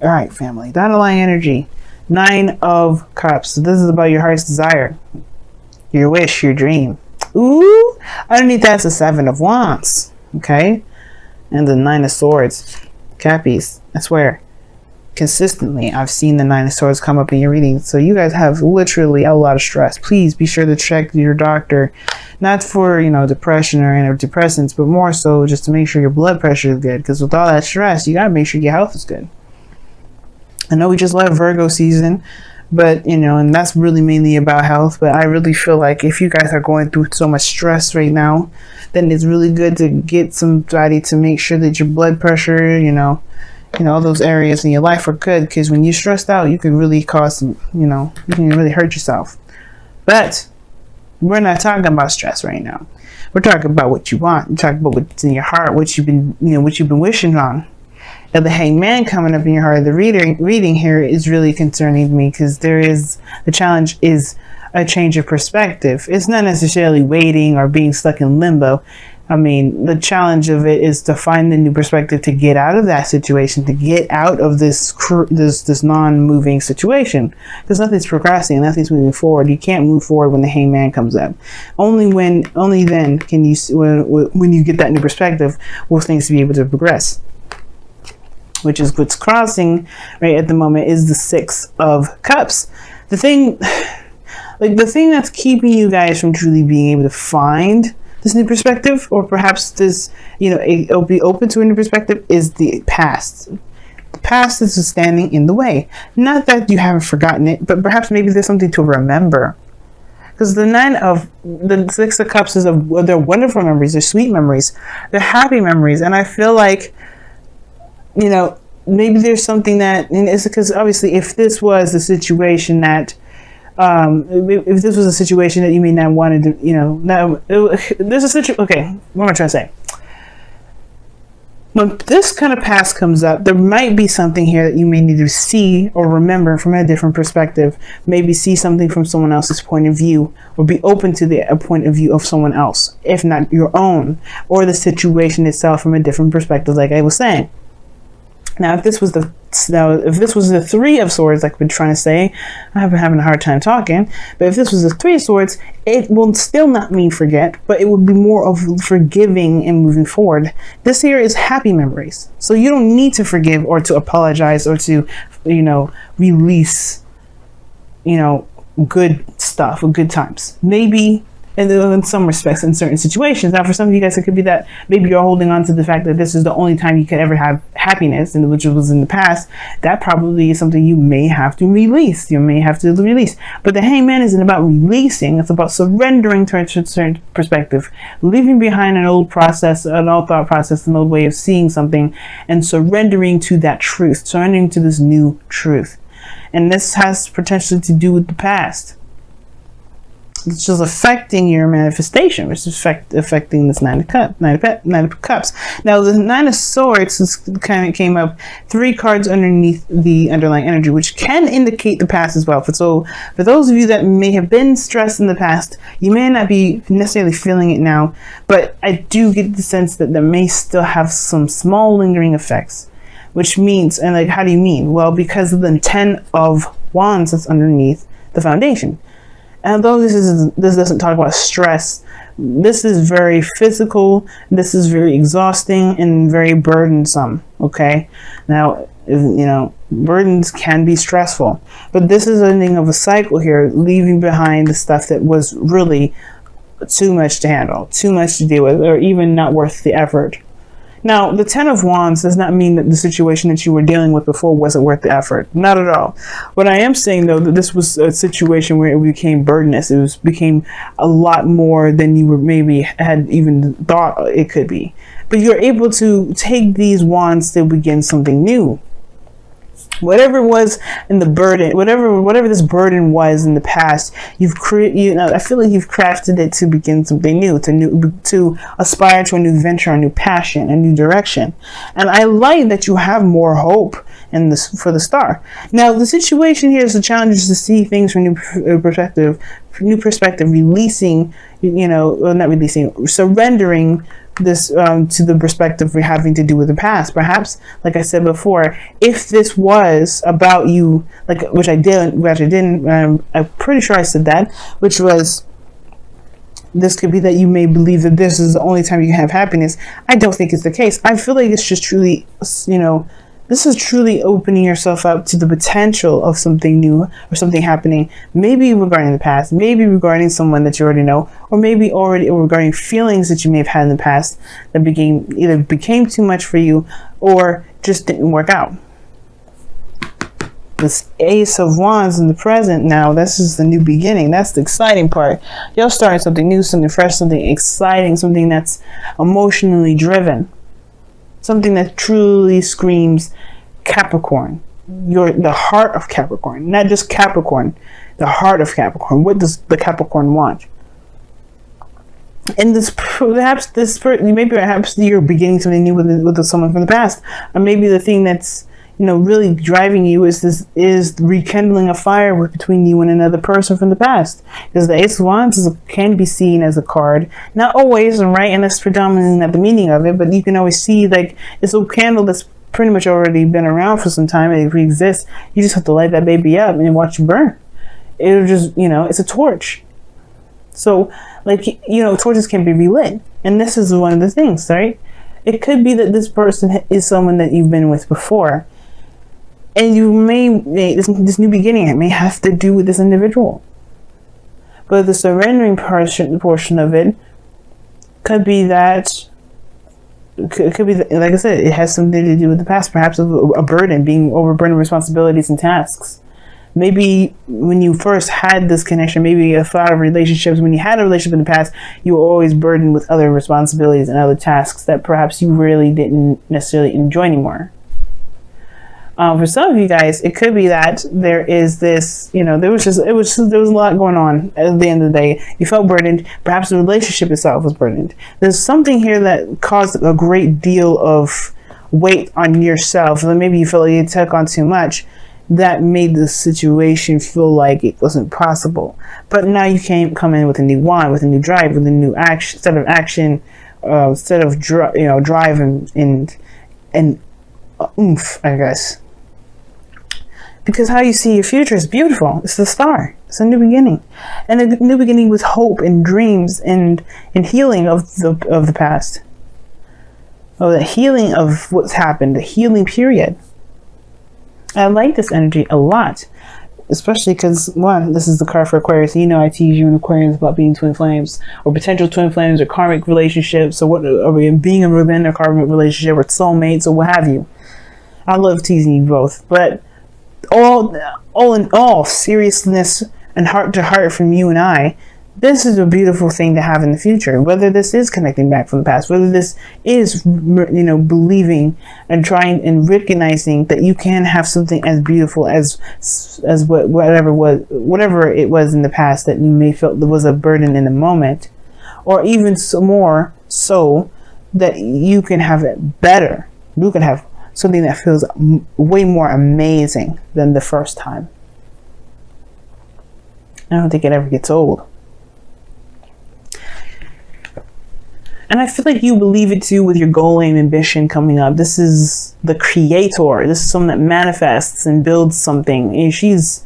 All right, family. The underlying energy. 9 of Cups. So this is about your heart's desire, your wish, your dream. Ooh, underneath that's the 7 of Wands. Okay, and the 9 of Swords. Cappies. I swear, consistently, I've seen the 9 of Swords come up in your reading. So you guys have literally a lot of stress. Please be sure to check your doctor, not for, you know, depression or antidepressants, but more so just to make sure your blood pressure is good. Because with all that stress, you gotta make sure your health is good. I know we just left Virgo season, but, you know, and that's really mainly about health. But I really feel like if you guys are going through so much stress right now, then it's really good to get somebody to make sure that your blood pressure, you know, all those areas in your life are good. Because when you're stressed out, you can really cause some, you know, you can really hurt yourself. But we're not talking about stress right now. We're talking about what you want. We're talking about what's in your heart, what you've been, you know, what you've been wishing on. And the Hangman coming up in your heart, the reading here is really concerning to me, because the challenge is a change of perspective. It's not necessarily waiting or being stuck in limbo. I mean, the challenge of it is to find the new perspective, to get out of that situation, to get out of this non-moving situation, because nothing's progressing, nothing's moving forward. You can't move forward when the Hangman comes up. Only then can you, when you get that new perspective, will things be able to progress. Which is what's crossing right at the moment is the 6 of Cups. The thing that's keeping you guys from truly being able to find this new perspective, or perhaps this, you know, it'll be open to a new perspective, is the past. The past is standing in the way. Not that you haven't forgotten it, but perhaps maybe there's something to remember. Because the 6 of Cups is they're wonderful memories, they're sweet memories, they're happy memories, and I feel like, you know, maybe there's something that, and it's because obviously if this was the situation that, if this was a situation that you may not wanted to, you know, there's a situation, okay, what am I trying to say? When this kind of past comes up, there might be something here that you may need to see or remember from a different perspective. Maybe see something from someone else's point of view, or be open to the point of view of someone else, if not your own, or the situation itself from a different perspective, like I was saying. Now, if this was the 3 of Swords, like I've been trying to say, I've been having a hard time talking, but if this was the 3 of Swords, it will still not mean forget, but it would be more of forgiving and moving forward. This here is happy memories. So you don't need to forgive or to apologize or to, you know, release, you know, good stuff or good times. Maybe in some respects, in certain situations. Now, for some of you guys, it could be that maybe you're holding on to the fact that this is the only time you could ever have happiness, and which was in the past. That probably is something you may have to release. You may have to release. But the Hangman isn't about releasing. It's about surrendering to a certain perspective, leaving behind an old process, an old thought process, an old way of seeing something, and surrendering to that truth, surrendering to this new truth. And this has potentially to do with the past. It's just affecting your manifestation, which is affecting this 9 of Cups. Now, the 9 of Swords kind of came up 3 cards underneath the underlying energy, which can indicate the past as well. So, for those of you that may have been stressed in the past, you may not be necessarily feeling it now, but I do get the sense that there may still have some small lingering effects. Which means, and like, how do you mean? Well, because of the 10 of Wands that's underneath the foundation. And although this doesn't talk about stress, this is very physical, this is very exhausting and very burdensome, okay? Now, you know, burdens can be stressful, but this is ending of a cycle here, leaving behind the stuff that was really too much to handle, too much to deal with, or even not worth the effort. Now, the 10 of Wands does not mean that the situation that you were dealing with before wasn't worth the effort. Not at all. What I am saying, though, that this was a situation where it became burdenous. It became a lot more than you were maybe had even thought it could be. But you're able to take these wands to begin something new. Whatever was in the burden, whatever this burden was in the past, I feel like you've crafted it to begin something new, to aspire to a new venture, a new passion, a new direction. And I like that you have more hope in this for the star. Now, the situation here is the challenge is to see things from new perspective, releasing, not releasing, surrendering this to the perspective of having to do with the past. Perhaps, like I said before, if this was about you, like which I didn't, I'm pretty sure I said that, which was, this could be that you may believe that this is the only time you can have happiness. I don't think it's the case. I feel like it's just truly, this is truly opening yourself up to the potential of something new or something happening, maybe regarding the past, maybe regarding someone that you already know, or maybe already regarding feelings that you may have had in the past that became too much for you or just didn't work out. This Ace of Wands in the present now, this is the new beginning. That's the exciting part. You're starting something new, something fresh, something exciting, something that's emotionally driven. Something that truly screams Capricorn. You're the heart of Capricorn. Not just Capricorn, the heart of Capricorn. What does the Capricorn want? And perhaps you're beginning something new with someone from the past. Or maybe the thing that's really driving you is rekindling a fire between you and another person from the past. Because the Ace of Wands can be seen as a card, not always, right? And that's predominantly not the meaning of it, but you can always see like it's a candle that's pretty much already been around for some time. It exists. You just have to light that baby up and watch it burn. It'll just, it's a torch. So, torches can be relit, and this is one of the things, right? It could be that this person is someone that you've been with before. And you may, this new beginning, it may have to do with this individual. But the surrendering portion of it could be that, like I said, it has something to do with the past, perhaps a burden, being overburdened with responsibilities and tasks. Maybe when you first had this connection, maybe a thought of relationships, when you had a relationship in the past, you were always burdened with other responsibilities and other tasks that perhaps you really didn't necessarily enjoy anymore. For some of you guys, it could be that there is this, there was a lot going on at the end of the day. You felt burdened. Perhaps the relationship itself was burdened. There's something here that caused a great deal of weight on yourself. And maybe you felt like you took on too much. That made the situation feel like it wasn't possible. But now you come in with a new wand, with a new drive, with a new set of action, set of drive and oomph, I guess. Because how you see your future is beautiful. It's the star. It's a new beginning. And a new beginning with hope and dreams and healing of the past. Oh, the healing of what's happened. The healing period. I like this energy a lot. Especially because, one, this is the card for Aquarius. I tease you in Aquarius about being twin flames. Or potential twin flames or karmic relationships. Or being a romantic karmic relationship or soulmates or what have you. I love teasing you both. But all in all, seriousness and heart to heart from you and I, this is a beautiful thing to have in the future. Whether this is connecting back from the past, whether this is, believing and trying and recognizing that you can have something as beautiful as whatever it was in the past that you may feel there was a burden in the moment, or even more so that you can have it better. You can have something that feels way more amazing than the first time. I don't think it ever gets old. And I feel like you believe it too with your goal and ambition coming up. This is the creator. This is someone that manifests and builds something. And she's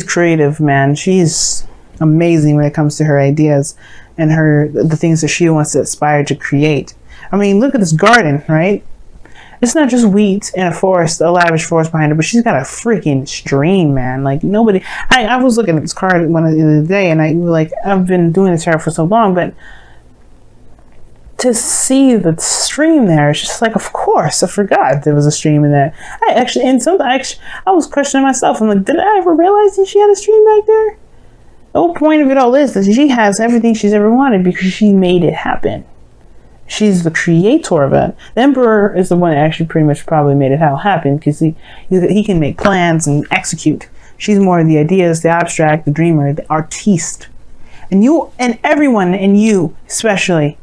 creative, man. She's amazing when it comes to her ideas and the things that she wants to aspire to create. I mean, look at this garden, right? It's not just wheat and a forest, a lavish forest behind her, but she's got a freaking stream, man. Like nobody. I was looking at this card one the other day, and I've been doing this tarot for so long, but to see the stream there, it's just like, of course, I forgot there was a stream in there. I was questioning myself. I'm like, did I ever realize that she had a stream back there? The whole point of it all is that she has everything she's ever wanted because she made it happen. She's the creator of it. The Emperor is the one that actually pretty much probably made it all happen because he can make plans and execute. She's more of the ideas, the abstract, the dreamer, the artiste. And you and everyone, and you especially,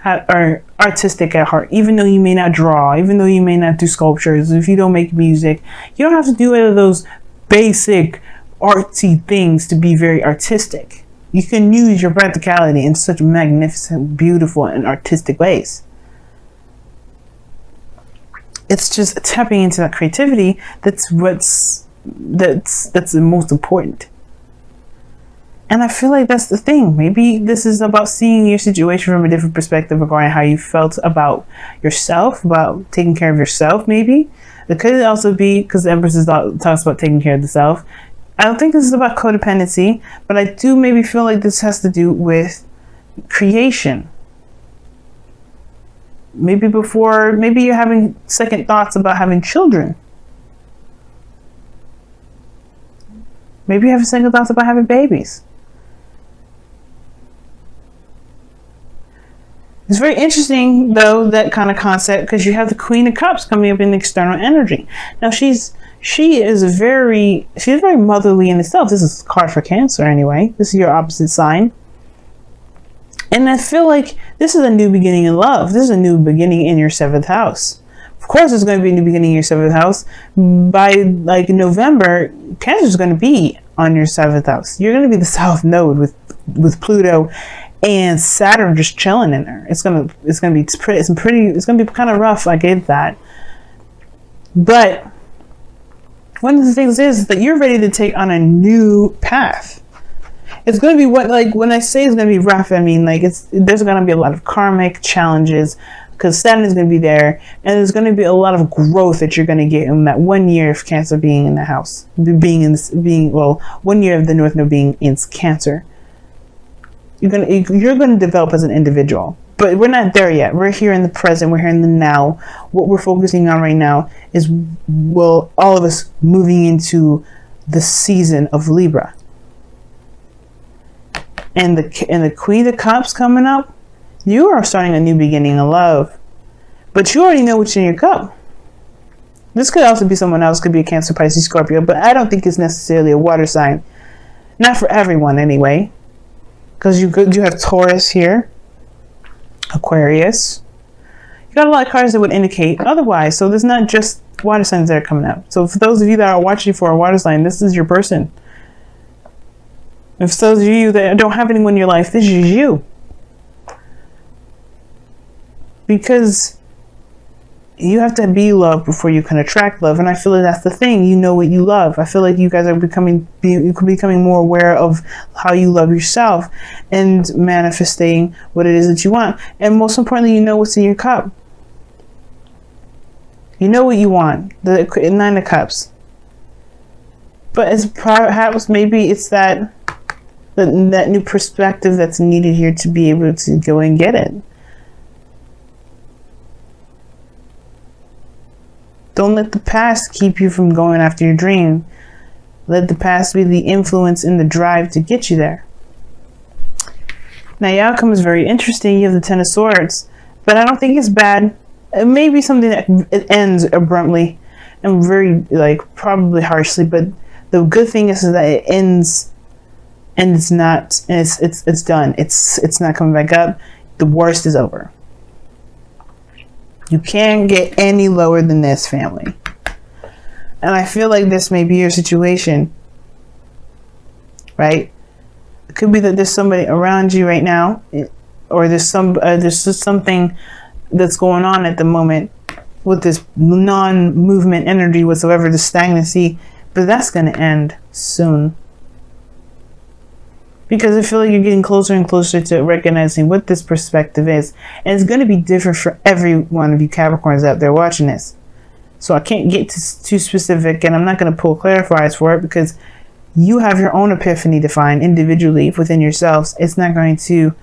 are artistic at heart. Even though you may not draw, even though you may not do sculptures, if you don't make music, you don't have to do any of those basic artsy things to be very artistic. You can use your practicality in such magnificent, beautiful, and artistic ways. it's just tapping into that creativity. That's the most important. And I feel like that's the thing. Maybe this is about seeing your situation from a different perspective regarding how you felt about yourself, about taking care of yourself. Maybe it could also be because the Empress talks about taking care of the self. I don't think this is about codependency, but I do maybe feel like this has to do with creation. Maybe you're having second thoughts about having children. Maybe you have second thoughts about having babies. It's very interesting, though, that kind of concept, because you have the Queen of Cups coming up in the external energy. Now, she is very motherly in itself. This is a card for Cancer, anyway. This is your opposite sign. And I feel like this is a new beginning in love. This is a new beginning in your 7th house. Of course, there's going to be a new beginning in your 7th house. By like November, Cancer is going to be on your 7th house. You're going to be the South Node with Pluto and Saturn just chilling in there. It's gonna be kind of rough. I get that, but one of the things is that you're ready to take on a new path. It's going to be when I say it's going to be rough, I mean like there's going to be a lot of karmic challenges because Saturn is going to be there, and there's going to be a lot of growth that you're going to get in that 1 year of Cancer being in the house, 1 year of the North Node being in Cancer. You're gonna develop as an individual, but we're not there yet. We're here in the present. We're here in the now. What we're focusing on right now is, all of us moving into the season of Libra, and the Queen of Cups coming up. You are starting a new beginning in love, but you already know what's in your cup. This could also be someone else. Could be a Cancer, Pisces, Scorpio, but I don't think it's necessarily a water sign. Not for everyone, anyway. Because you have Taurus here, Aquarius. You got a lot of cards that would indicate otherwise. So there's not just water signs that are coming up. So for those of you that are watching for a water sign, this is your person. And for those of you that don't have anyone in your life, this is you. Because you have to be loved before you can attract love, and I feel like that's the thing. You know what you love. I feel like you guys are becoming more aware of how you love yourself and manifesting what it is that you want. And most importantly, you know what's in your cup. You know what you want. The 9 of Cups. But it's perhaps maybe it's that new perspective that's needed here to be able to go and get it. Don't let the past keep you from going after your dream. Let the past be the influence and the drive to get you there. Now, your outcome is very interesting. You have the 10 of Swords, but I don't think it's bad. It may be something that it ends abruptly and very, probably harshly, but the good thing is that it ends and it's done. It's not coming back up. The worst is over. You can't get any lower than this, family. And I feel like this may be your situation, right? It could be that there's somebody around you right now, or there's just something that's going on at the moment with this non-movement energy whatsoever, the stagnancy, but that's going to end soon. Because I feel like you're getting closer and closer to recognizing what this perspective is. And it's going to be different for every one of you Capricorns out there watching this. So I can't get too specific, and I'm not going to pull clarifiers for it because you have your own epiphany to find individually within yourselves. It's not going to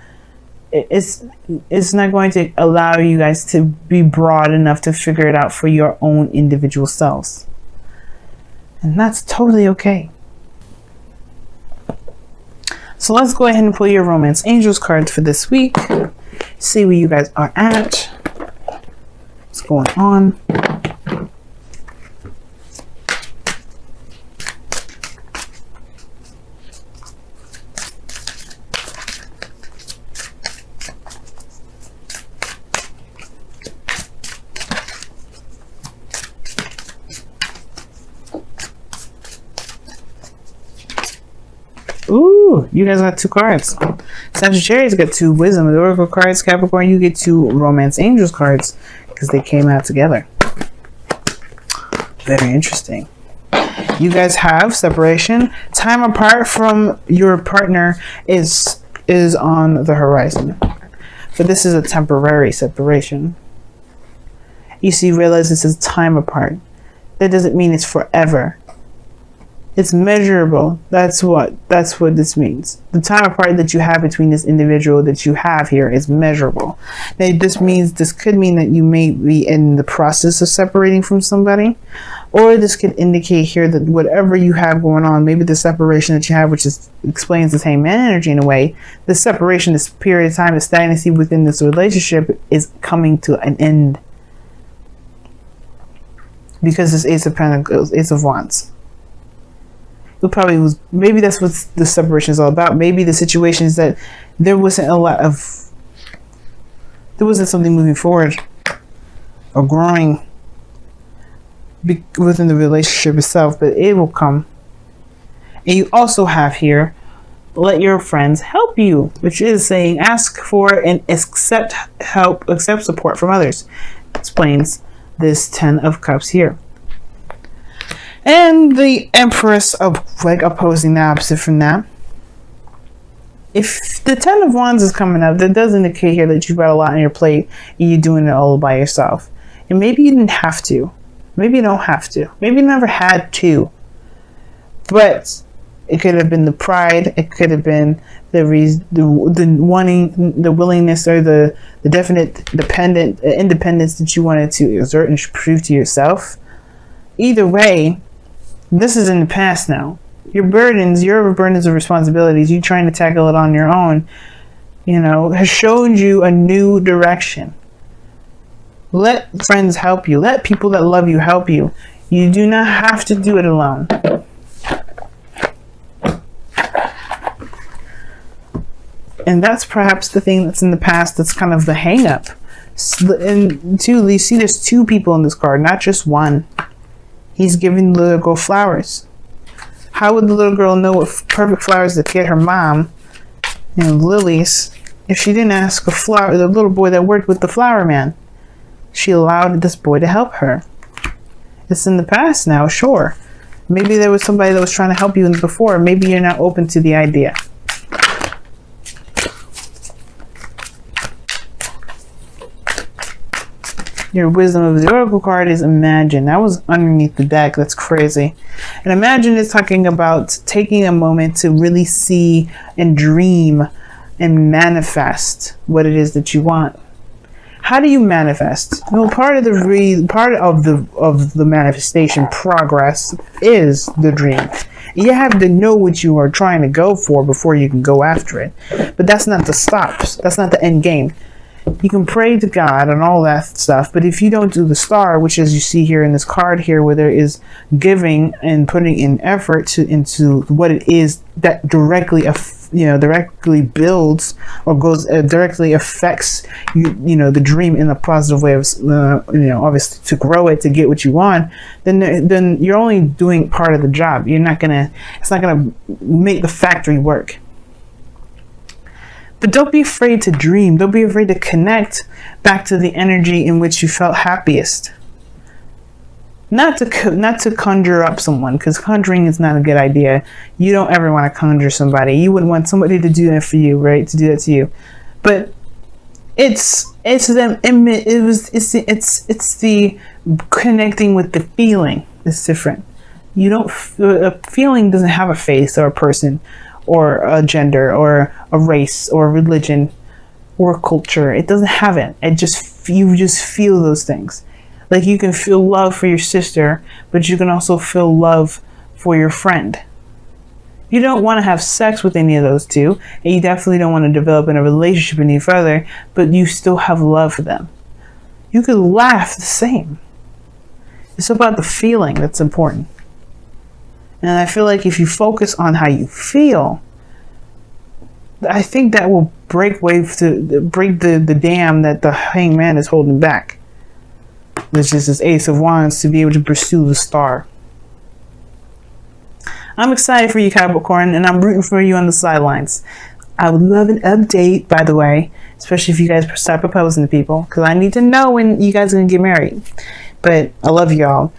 allow you guys to be broad enough to figure it out for your own individual selves. And that's totally okay. So let's go ahead and pull your Romance Angels cards for this week. See where you guys are at. What's going on? Ooh, you guys got 2 cards. Sagittarius got 2 Wisdom, the Oracle cards. Capricorn, you get 2 Romance Angels cards because they came out together. Very interesting. You guys have separation. Time apart from your partner is on the horizon. But this is a temporary separation. You see, realize this is time apart. That doesn't mean it's forever. It's measurable. That's what this means. The time apart that you have between this individual that you have here is measurable. Now, this could mean that you may be in the process of separating from somebody, or this could indicate here that whatever you have going on, maybe the separation that you have, which explains this hangman energy in a way, the separation, this period of time, the stagnancy within this relationship is coming to an end. Because this Ace of Pentacles, Ace of Wands. It probably was, maybe that's what the separation is all about. Maybe the situation is that there wasn't something moving forward or growing within the relationship itself, but it will come. And you also have here, let your friends help you, which is saying ask for and accept help, accept support from others. Explains this 10 of Cups here. And the Empress of opposing the opposite from that. If the 10 of Wands is coming up, that does indicate here that you've got a lot on your plate and you're doing it all by yourself. And maybe you didn't have to. Maybe you don't have to. Maybe you never had to. But it could have been the pride. It could have been the wanting, the willingness, or the definite independence that you wanted to exert and prove to yourself. Either way, this is in the past now. Your burdens of responsibilities, you trying to tackle it on your own, has shown you a new direction. Let friends help you. Let people that love you help you. You do not have to do it alone. And that's perhaps the thing that's in the past that's kind of the hang up. And two, you see there's two people in this card, not just one. He's giving the little girl flowers. How would the little girl know what perfect flowers to get her mom and lilies if she didn't ask the little boy that worked with the flower man? She allowed this boy to help her. It's in the past now, sure. Maybe there was somebody that was trying to help you before. Maybe you're not open to the idea. Your wisdom of the Oracle card is imagine. That was underneath the deck. That's crazy. And imagine is talking about taking a moment to really see and dream and manifest what it is that you want. How do you manifest? Well, part of the manifestation progress is the dream. You have to know what you are trying to go for before you can go after it. But that's not the stops. That's not the end game. You can pray to God and all that stuff, but if you don't do the star, which as you see here in this card here, where there is giving and putting in effort into what it is that directly builds or goes directly affects the dream in a positive way of obviously to grow it, to get what you want, then you're only doing part of the job. It's not gonna make the factory work. But don't be afraid to dream. Don't be afraid to connect back to the energy in which you felt happiest. Not to conjure up someone, because conjuring is not a good idea. You don't ever want to conjure somebody. You wouldn't want somebody to do that for you, right? To do that to you. But it's the connecting with the feeling is different. A feeling doesn't have a face or a person, or a gender, or a race, or a religion, or a culture. It doesn't have it. You just feel those things. Like you can feel love for your sister, but you can also feel love for your friend. You don't want to have sex with any of those two, and you definitely don't want to develop in a relationship any further, but you still have love for them. You could laugh the same. It's about the feeling that's important. And I feel like if you focus on how you feel, I think that will break the dam that the hangman is holding back. Which is this Ace of Wands, to be able to pursue the star. I'm excited for you, Capricorn, and I'm rooting for you on the sidelines. I would love an update, by the way, especially if you guys start proposing to people, because I need to know when you guys are going to get married. But I love y'all.